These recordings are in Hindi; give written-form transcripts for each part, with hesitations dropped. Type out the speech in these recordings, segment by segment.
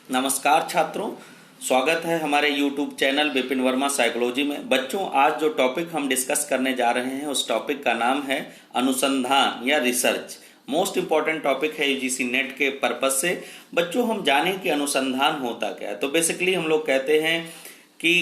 नमस्कार छात्रों, स्वागत है हमारे YouTube channel Vipin Verma psychology में। बच्चों, आज जो टॉपिक हम डिस्कस करने जा रहे हैं उस टॉपिक का नाम है अनुसंधान या रिसर्च। मोस्ट इम्पॉर्टेंट टॉपिक है यूजीसी नेट के पर्पज से। बच्चों, हम जानें कि अनुसंधान होता क्या है। तो बेसिकली हम लोग कहते हैं कि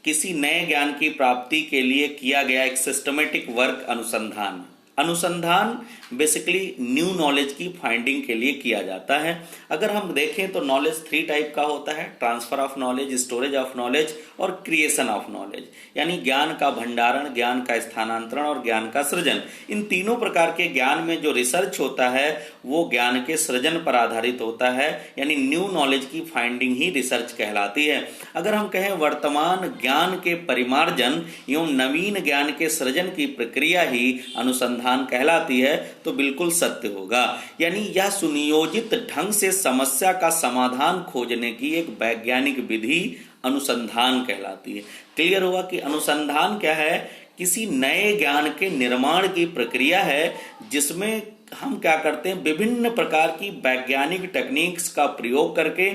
किसी नए ज्ञान की प्राप्ति के लिए किया गया एक सिस्टमेटिक वर्क अनुसंधान। अनुसंधान बेसिकली न्यू नॉलेज की फाइंडिंग के लिए किया जाता है। अगर हम देखें तो नॉलेज 3 टाइप का होता है: transfer of knowledge, storage of knowledge और क्रिएशन ऑफ नॉलेज। यानी ज्ञान का भंडारण, ज्ञान का स्थानांतरण और ज्ञान का सृजन। इन तीनों प्रकार के ज्ञान में जो रिसर्च होता है वो ज्ञान के सृजन पर आधारित होता है, यानी न्यू नॉलेज की फाइंडिंग ही रिसर्च कहलाती है। अगर हम कहें वर्तमान ज्ञान के परिमार्जन एवं नवीन ज्ञान के सृजन की प्रक्रिया ही अनुसंधान कहलाती है तो बिल्कुल सत्य होगा। यानी यह सुनियोजित ढंग से समस्या का समाधान खोजने की एक वैज्ञानिक विधि अनुसंधान कहलाती है। क्लियर हुआ कि अनुसंधान क्या है? किसी नए ज्ञान के निर्माण की प्रक्रिया है जिसमें हम क्या करते हैं, विभिन्न प्रकार की वैज्ञानिक टेक्निक्स का प्रयोग करके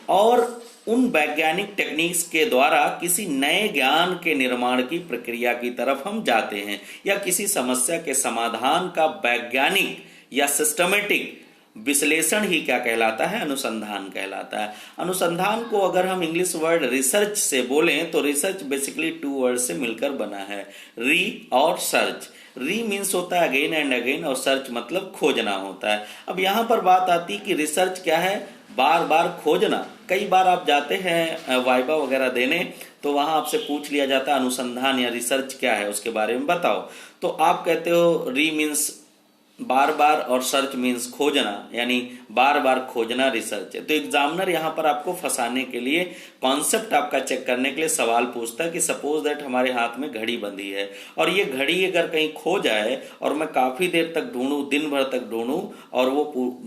और उन वैज्ञानिक टेक्निक्स के द्वारा किसी नए ज्ञान के निर्माण की प्रक्रिया की तरफ हम जाते हैं, या किसी समस्या के समाधान का वैज्ञानिक या सिस्टमेटिक विश्लेषण ही क्या कहलाता है? अनुसंधान कहलाता है। अनुसंधान को अगर हम इंग्लिश वर्ड रिसर्च से बोलें तो रिसर्च बेसिकली 2 वर्ड से मिलकर बना है, री और सर्च। री मीन्स होता है अगेन एंड अगेन और सर्च मतलब खोजना होता है। अब यहां पर बात आती कि रिसर्च क्या है? बार बार खोजना। कई बार आप जाते हैं वाइवा वगैरह देने तो वहां आपसे पूछ लिया जाता है अनुसंधान या रिसर्च क्या है, उसके बारे में बताओ। तो आप कहते हो री मीन्स बार बार और सर्च मीन्स खोजना, यानी बार बार खोजना रिसर्च है। तो एग्जामिनर यहाँ पर आपको फंसाने के लिए, कॉन्सेप्ट आपका चेक करने के लिए सवाल पूछता है कि सपोज दैट हमारे हाथ में घड़ी बंधी है और ये घड़ी अगर कहीं खो जाए और मैं काफी देर तक ढूंढूं, दिन भर तक ढूंढूं और वो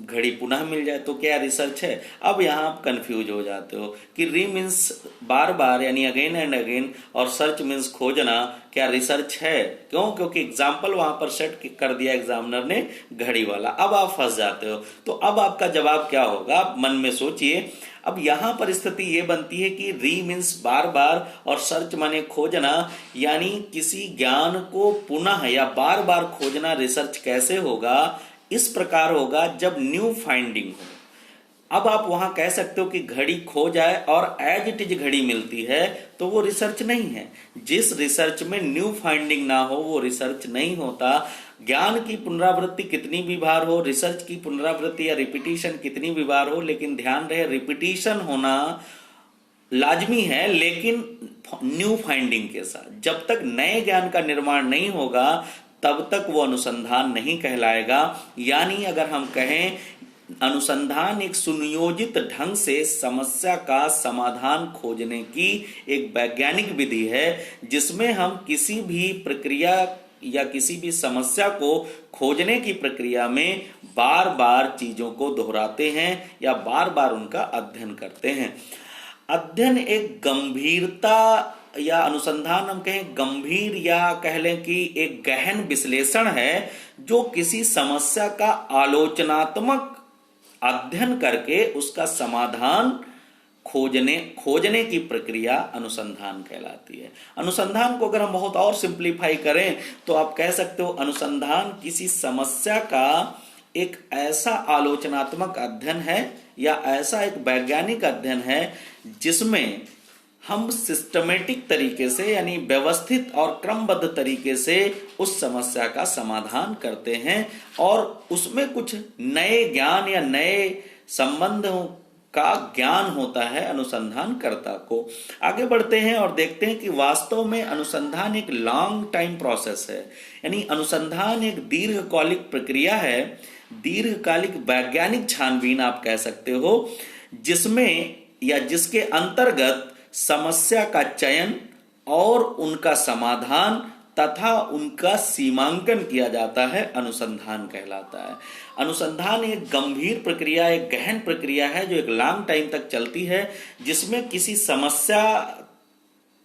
घड़ी पुनः मिल जाए तो क्या रिसर्च है? अब यहाँ आप कंफ्यूज हो जाते हो कि री मीन्स बार बार यानी अगेन एंड अगेन और सर्च मीन्स खोजना क्या रिसर्च है? क्यों? क्योंकि एग्जाम्पल वहां पर सेट कर दिया एग्जामिनर ने घड़ी वाला। अब आप फंस जाते हो। तो अब आपका जवाब क्या होगा? आप मन में सोचिए। अब यहां पर स्थिति ये बनती है कि री मीन्स बार बार और सर्च माने खोजना, यानी किसी ज्ञान को पुनः या बार बार खोजना रिसर्च कैसे होगा? इस प्रकार होगा जब न्यू फाइंडिंग हो। अब आप वहां कह सकते हो कि घड़ी खो जाए और एज इट इज घड़ी मिलती है तो वो रिसर्च नहीं है। जिस रिसर्च में न्यू फाइंडिंग ना हो वो रिसर्च नहीं होता। ज्ञान की पुनरावृत्ति कितनी भी बार हो, रिसर्च की पुनरावृत्ति या रिपीटिशन कितनी भी बार हो, लेकिन ध्यान रहे रिपीटिशन होना लाजमी है, लेकिन न्यू फाइंडिंग के साथ। जब तक नए ज्ञान का निर्माण नहीं होगा तब तक वो अनुसंधान नहीं कहलाएगा। यानी अगर हम कहें अनुसंधान एक सुनियोजित ढंग से समस्या का समाधान खोजने की एक वैज्ञानिक विधि है जिसमें हम किसी भी प्रक्रिया या किसी भी समस्या को खोजने की प्रक्रिया में बार बार चीजों को दोहराते हैं या बार बार उनका अध्ययन करते हैं। अध्ययन एक गंभीरता या अनुसंधान हम कहें गंभीर या कह लें कि एक गहन विश्लेषण है जो किसी समस्या का आलोचनात्मक अध्ययन करके उसका समाधान खोजने की प्रक्रिया अनुसंधान कहलाती है। अनुसंधान को अगर हम बहुत और सिंप्लीफाई करें तो आप कह सकते हो अनुसंधान किसी समस्या का एक ऐसा आलोचनात्मक अध्ययन है या ऐसा एक वैज्ञानिक अध्ययन है जिसमें हम सिस्टमेटिक तरीके से यानी व्यवस्थित और क्रमबद्ध तरीके से उस समस्या का समाधान करते हैं और उसमें कुछ नए ज्ञान या नए संबंधों का ज्ञान होता है अनुसंधानकर्ता को। आगे बढ़ते हैं और देखते हैं कि वास्तव में अनुसंधान एक लॉन्ग टाइम प्रोसेस है, यानी अनुसंधान एक दीर्घकालिक प्रक्रिया है, दीर्घकालिक वैज्ञानिक छानबीन आप कह सकते हो, जिसमें या जिसके अंतर्गत समस्या का चयन और उनका समाधान तथा उनका सीमांकन किया जाता है, अनुसंधान कहलाता है। अनुसंधान एक गंभीर प्रक्रिया, एक गहन प्रक्रिया है जो एक लॉन्ग टाइम तक चलती है, जिसमें किसी समस्या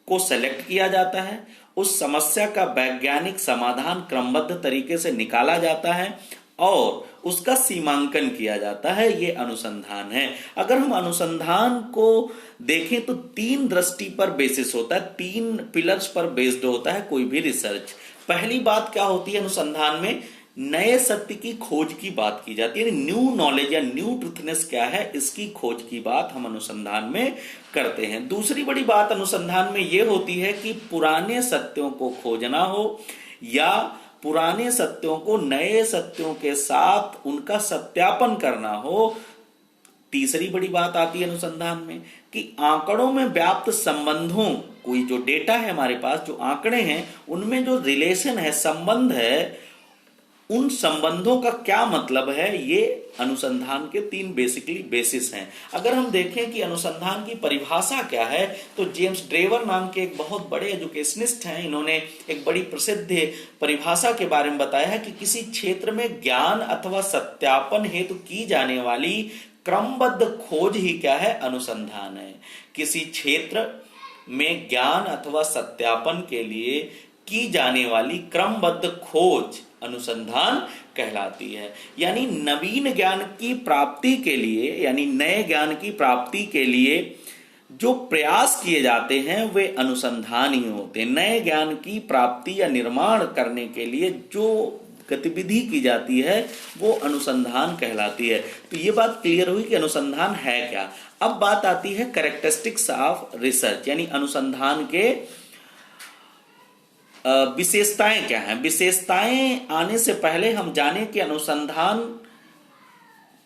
को सेलेक्ट किया जाता है, उस समस्या का वैज्ञानिक समाधान क्रमबद्ध तरीके से निकाला जाता है और उसका सीमांकन किया जाता है, ये अनुसंधान है। अगर हम अनुसंधान को देखें तो तीन दृष्टि पर बेसिस होता है, तीन पिलर्स पर बेस्ड होता है कोई भी रिसर्च। पहली बात क्या होती है अनुसंधान में, नए सत्य की खोज की बात की जाती है, न्यू नॉलेज या न्यू ट्रूथनेस क्या है इसकी खोज की बात हम अनुसंधान में करते हैं। दूसरी बड़ी बात अनुसंधान में यह होती है कि पुराने सत्यों को खोजना हो या पुराने सत्यों को नए सत्यों के साथ उनका सत्यापन करना हो। तीसरी बड़ी बात आती है अनुसंधान में कि आंकड़ों में व्याप्त संबंधों, कोई जो डेटा है हमारे पास, जो आंकड़े हैं उनमें जो रिलेशन है, संबंध है, उन संबंधों का क्या मतलब है, ये अनुसंधान के तीन बेसिकली बेसिस हैं। अगर हम देखें कि अनुसंधान की परिभाषा क्या है तो जेम्स ड्रेवर नाम के एक बहुत बड़े एजुकेशनिस्ट हैं, इन्होंने एक बड़ी प्रसिद्ध परिभाषा के बारे में बताया है कि किसी क्षेत्र में ज्ञान अथवा सत्यापन हेतु की जाने वाली क्रमबद्ध खोज ही क्या है, अनुसंधान है। किसी क्षेत्र में ज्ञान अथवा सत्यापन के लिए की जाने वाली क्रमबद्ध खोज अनुसंधान कहलाती है। यानी नवीन ज्ञान की प्राप्ति के लिए, यानी नए ज्ञान की प्राप्ति के लिए जो प्रयास किए जाते हैं वे अनुसंधान ही होते हैं। नए ज्ञान की प्राप्ति या निर्माण करने के लिए जो गतिविधि की जाती है वो अनुसंधान कहलाती है। तो ये बात क्लियर हुई कि अनुसंधान है क्या। अब बात आती है कैरेक्टरिस्टिक्स ऑफ रिसर्च, यानी अनुसंधान के विशेषताएं क्या हैं। विशेषताएं आने से पहले हम जानें कि अनुसंधान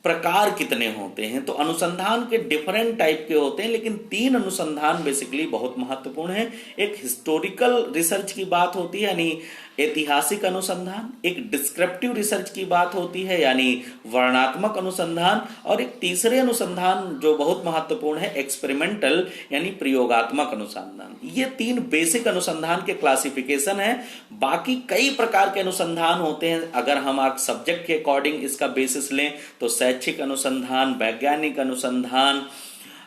प्रकार कितने होते हैं। तो अनुसंधान के डिफरेंट टाइप के होते हैं, लेकिन तीन अनुसंधान बेसिकली बहुत महत्वपूर्ण है। एक हिस्टोरिकल रिसर्च की बात होती है, यानी ऐतिहासिक अनुसंधान। एक डिस्क्रिप्टिव रिसर्च की बात होती है, यानी वर्णनात्मक अनुसंधान। और एक तीसरे अनुसंधान जो बहुत महत्वपूर्ण है, एक्सपेरिमेंटल यानी प्रयोगात्मक अनुसंधान। ये तीन बेसिक अनुसंधान के क्लासिफिकेशन है। बाकी कई प्रकार के अनुसंधान होते हैं। अगर हम आप सब्जेक्ट के अकॉर्डिंग इसका बेसिस लें तो शैक्षिक अनुसंधान, वैज्ञानिक अनुसंधान,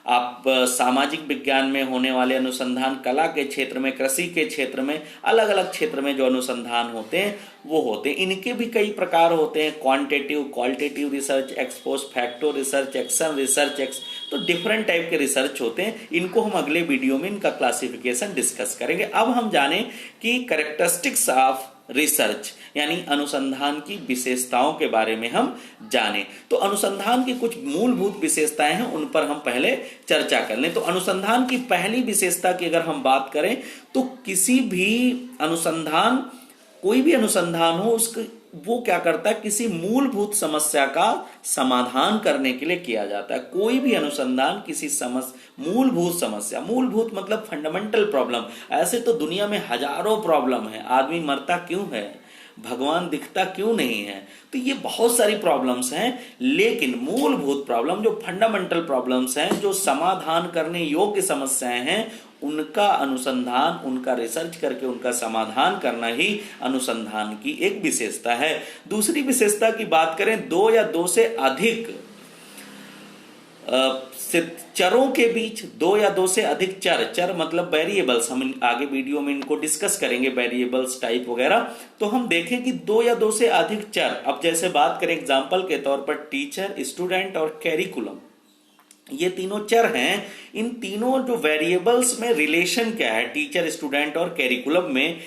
आप सामाजिक विज्ञान में होने वाले अनुसंधान, कला के क्षेत्र में, कृषि के क्षेत्र में, अलग अलग क्षेत्र में जो अनुसंधान होते हैं वो होते हैं। इनके भी कई प्रकार होते हैं, quantitative, qualitative research, x post facto research, action research, तो डिफरेंट टाइप के रिसर्च होते हैं। इनको हम अगले वीडियो में इनका क्लासिफिकेशन डिस्कस करेंगे। अब हम जानें कि कैरेक्टरिस्टिक्स ऑफ रिसर्च यानी अनुसंधान की विशेषताओं के बारे में हम जानें। तो अनुसंधान की कुछ मूलभूत विशेषताएं हैं, उन पर हम पहले चर्चा कर लें। तो अनुसंधान की पहली विशेषता की अगर हम बात करें तो किसी भी अनुसंधान, कोई भी अनुसंधान हो, उसको वो क्या करता है, किसी मूलभूत समस्या का समाधान करने के लिए किया जाता है। कोई भी अनुसंधान किसी मूलभूत समस्या, मूलभूत मतलब फंडामेंटल प्रॉब्लम। ऐसे तो दुनिया में हजारों प्रॉब्लम है। आदमी मरता क्यों है, भगवान दिखता क्यों नहीं है, तो ये बहुत सारी प्रॉब्लम्स हैं। लेकिन मूलभूत प्रॉब्लम, जो फंडामेंटल प्रॉब्लम्स हैं, जो समाधान करने योग्य समस्याएं हैं, उनका अनुसंधान, उनका रिसर्च करके उनका समाधान करना ही अनुसंधान की एक विशेषता है। दूसरी विशेषता की बात करें, दो या दो से अधिक चरों के बीच, दो या दो से अधिक चर मतलब वेरिएबल्स, हम आगे वीडियो में इनको डिस्कस करेंगे, वेरिएबल्स टाइप वगैरह। तो हम देखें कि दो या दो से अधिक चर, अब जैसे बात करें एग्जांपल के तौर पर टीचर, स्टूडेंट और कैरिकुलम, ये तीनों चर हैं। इन तीनों जो वेरिएबल्स में रिलेशन क्या है, टीचर, स्टूडेंट और कैरिकुलम में,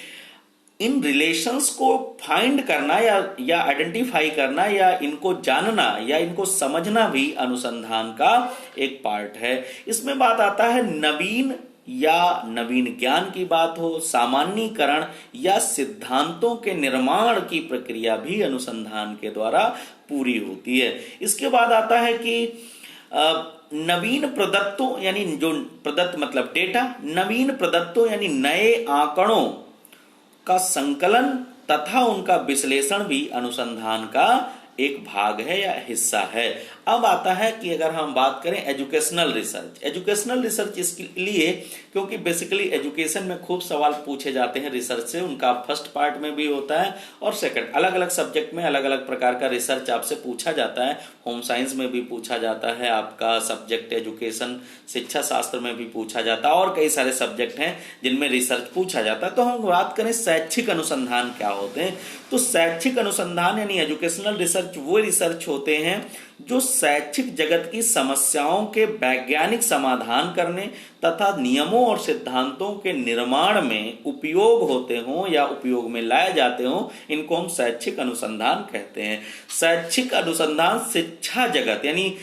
इन रिलेशंस को फाइंड करना या आइडेंटिफाई करना या इनको जानना या इनको समझना भी अनुसंधान का एक पार्ट है। इसमें बात आता है नवीन या नवीन ज्ञान की बात हो, सामान्यीकरण या सिद्धांतों के निर्माण की प्रक्रिया भी अनुसंधान के द्वारा पूरी होती है। इसके बाद आता है कि नवीन प्रदत्तों, यानी जो प्रदत्त मतलब डेटा, नवीन प्रदत्तों यानी नए आंकड़ों का संकलन तथा उनका विश्लेषण भी अनुसंधान का एक भाग है या हिस्सा है। अब आता है कि अगर हम बात करें एजुकेशनल रिसर्च। एजुकेशनल रिसर्च इसके लिए क्योंकि बेसिकली एजुकेशन में खूब सवाल पूछे जाते हैं रिसर्च से, उनका फर्स्ट पार्ट में भी होता है और सेकंड, अलग अलग सब्जेक्ट में अलग अलग प्रकार का रिसर्च आपसे पूछा जाता है। होम साइंस में भी पूछा जाता है, आपका सब्जेक्ट एजुकेशन शिक्षा शास्त्र में भी पूछा जाता है, और कई सारे सब्जेक्ट हैं जिनमें रिसर्च पूछा जाता है। तो हम बात करें शैक्षिक अनुसंधान क्या होते हैं, तो शैक्षिक अनुसंधान यानी एजुकेशनल रिसर्च रिसर्च वो रिसर्च होते हैं जो शैक्षिक जगत की समस्याओं के वैज्ञानिक समाधान करने तथा नियमों और सिद्धांतों के निर्माण में उपयोग होते हों या उपयोग में लाए जाते हों, इनको हम शैक्षिक अनुसंधान कहते हैं। शैक्षिक अनुसंधान शिक्षा जगत यानी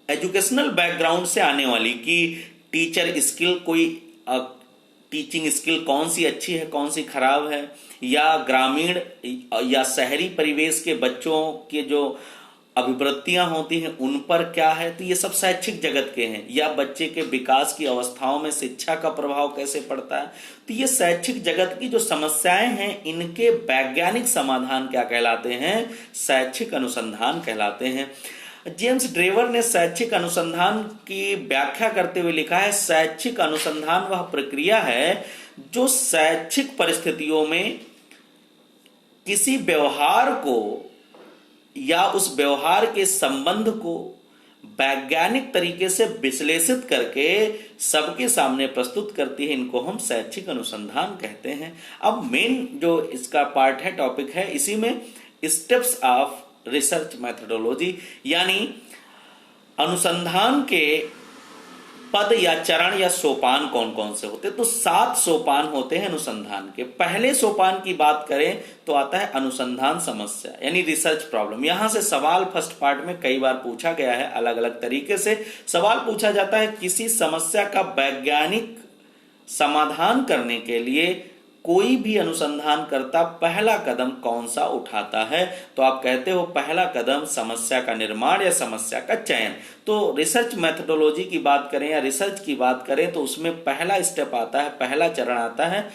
एजुकेशनल बैकग्राउंड से आने वाली कि टीचर स्किल, कोई टीचिंग स्किल कौन सी अच्छी है कौन सी खराब है, या ग्रामीण या शहरी परिवेश के बच्चों के जो अभिवृत्तियां होती हैं उन पर क्या है, तो ये सब शैक्षिक जगत के हैं। या बच्चे के विकास की अवस्थाओं में शिक्षा का प्रभाव कैसे पड़ता है, तो ये शैक्षिक जगत की जो समस्याएं हैं इनके वैज्ञानिक समाधान क्या कहलाते हैं, शैक्षिक अनुसंधान कहलाते हैं। जेम्स ड्रेवर ने शैक्षिक अनुसंधान की व्याख्या करते हुए लिखा है, शैक्षिक अनुसंधान वह प्रक्रिया है जो शैक्षिक परिस्थितियों में किसी व्यवहार को या उस व्यवहार के संबंध को वैज्ञानिक तरीके से विश्लेषित करके सबके सामने प्रस्तुत करती है। इनको हम शैक्षिक अनुसंधान कहते हैं। अब मेन जो इसका पार्ट है, टॉपिक है, इसी में स्टेप्स ऑफ रिसर्च मेथोडोलॉजी यानी अनुसंधान के पद या चरण या सोपान कौन कौन से होते हैं। तो 7 सोपान होते हैं अनुसंधान के। पहले सोपान की बात करें तो आता है अनुसंधान समस्या यानी रिसर्च प्रॉब्लम। यहां से सवाल फर्स्ट पार्ट में कई बार पूछा गया है, अलग अलग तरीके से सवाल पूछा जाता है। किसी समस्या का वैज्ञानिक समाधान करने के लिए कोई भी अनुसंधान करता पहला कदम कौन सा उठाता है, तो आप कहते हो पहला कदम समस्या का निर्माण या समस्या का चयन। तो रिसर्च मेथोडोलॉजी की बात करें या रिसर्च की बात करें तो उसमें पहला स्टेप आता है, पहला चरण आता है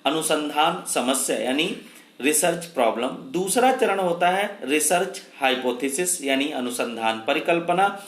अनुसंधान समस्या यानी रिसर्च प्रॉब्लम। दूसरा चरण होता है रिसर्च हाइपोथेसिस यानी अनुसंधान परिकल्पना।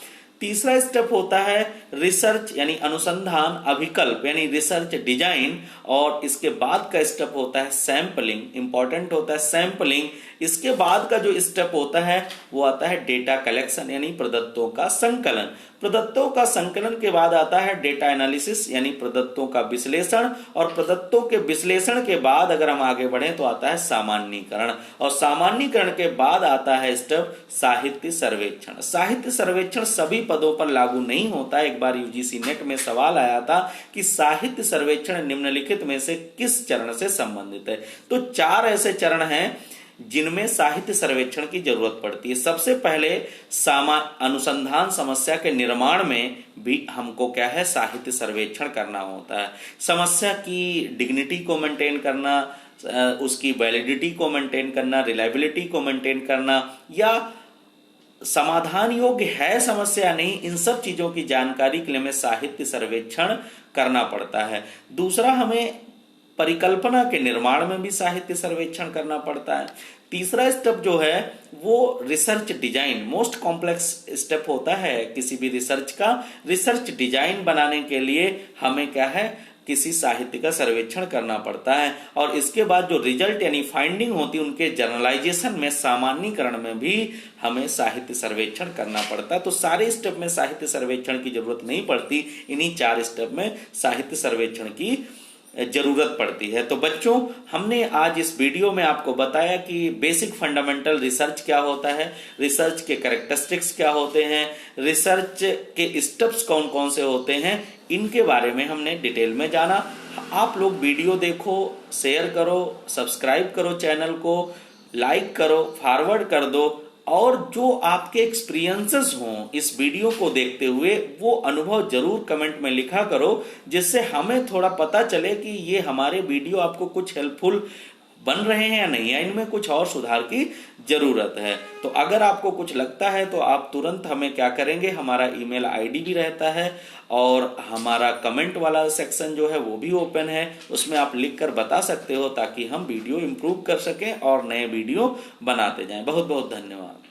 तीसरा स्टेप होता है रिसर्च यानी अनुसंधान अभिकल्प यानी रिसर्च डिजाइन। और इसके बाद का स्टेप होता है सैंपलिंग, इंपॉर्टेंट होता है सैंपलिंग। इसके बाद का जो स्टेप होता है वो आता है डेटा कलेक्शन यानी प्रदत्तों का संकलन। प्रदत्तों का संकलन के बाद आता है डेटा एनालिसिस यानी प्रदत्तों का विश्लेषण। और प्रदत्तों के विश्लेषण के बाद अगर हम आगे बढ़े तो आता है सामान्यीकरण। और सामान्यीकरण के बाद आता है स्टेप साहित्य सर्वेक्षण। साहित्य सर्वेक्षण सभी पदों पर लागू नहीं होता। एक बार यूजीसी नेट में सवाल आया था कि साहित्य सर्वेक्षण निम्नलिखित में से किस चरण से संबंधित है। तो 4 ऐसे चरण हैं जिनमें साहित्य सर्वेक्षण की जरूरत पड़ती है। सबसे पहले अनुसंधान समस्या के निर्माण में भी हमको क्या है, साहित्य सर्वेक्षण करना होता है। समस्या की डिग्निटी को मेंटेन करना, उसकी वैलिडिटी को मेंटेन करना, रिलायबिलिटी को मेंटेन करना, या समाधान योग्य है समस्या नहीं, इन सब चीजों की जानकारी के लिए हमें साहित्य सर्वेक्षण करना पड़ता है। दूसरा, हमें परिकल्पना के निर्माण में भी साहित्य सर्वेक्षण करना पड़ता है। तीसरा स्टेप जो है वो research design, most complex step होता है किसी भी रिसर्च का। रिसर्च डिजाइन बनाने के लिए हमें क्या है, किसी साहित्य का सर्वेक्षण करना पड़ता है। और इसके बाद जो रिजल्ट यानी फाइंडिंग होती है उनके जर्नलाइजेशन में, सामान्यीकरण में भी हमें साहित्य सर्वेक्षण करना पड़ता है। तो सारे स्टेप में साहित्य सर्वेक्षण की जरूरत नहीं पड़ती, इन्हीं 4 स्टेप में साहित्य सर्वेक्षण की जरूरत पड़ती है। तो बच्चों, हमने आज इस वीडियो में आपको बताया कि बेसिक फंडामेंटल रिसर्च क्या होता है, रिसर्च के कैरेक्टरिस्टिक्स क्या होते हैं, रिसर्च के स्टेप्स कौन कौन से होते हैं, इनके बारे में हमने डिटेल में जाना। आप लोग वीडियो देखो, शेयर करो, सब्सक्राइब करो, चैनल को लाइक करो, फॉरवर्ड कर दो, और जो आपके एक्सपीरियंसेस हों इस वीडियो को देखते हुए वो अनुभव जरूर कमेंट में लिखा करो, जिससे हमें थोड़ा पता चले कि ये हमारे वीडियो आपको कुछ हेल्पफुल बन रहे हैं या नहीं, या इनमें कुछ और सुधार की जरूरत है। तो अगर आपको कुछ लगता है तो आप तुरंत हमें क्या करेंगे, हमारा ईमेल आईडी भी रहता है और हमारा कमेंट वाला सेक्शन जो है वो भी ओपन है, उसमें आप लिखकर बता सकते हो ताकि हम वीडियो इंप्रूव कर सकें और नए वीडियो बनाते जाएं। बहुत बहुत धन्यवाद।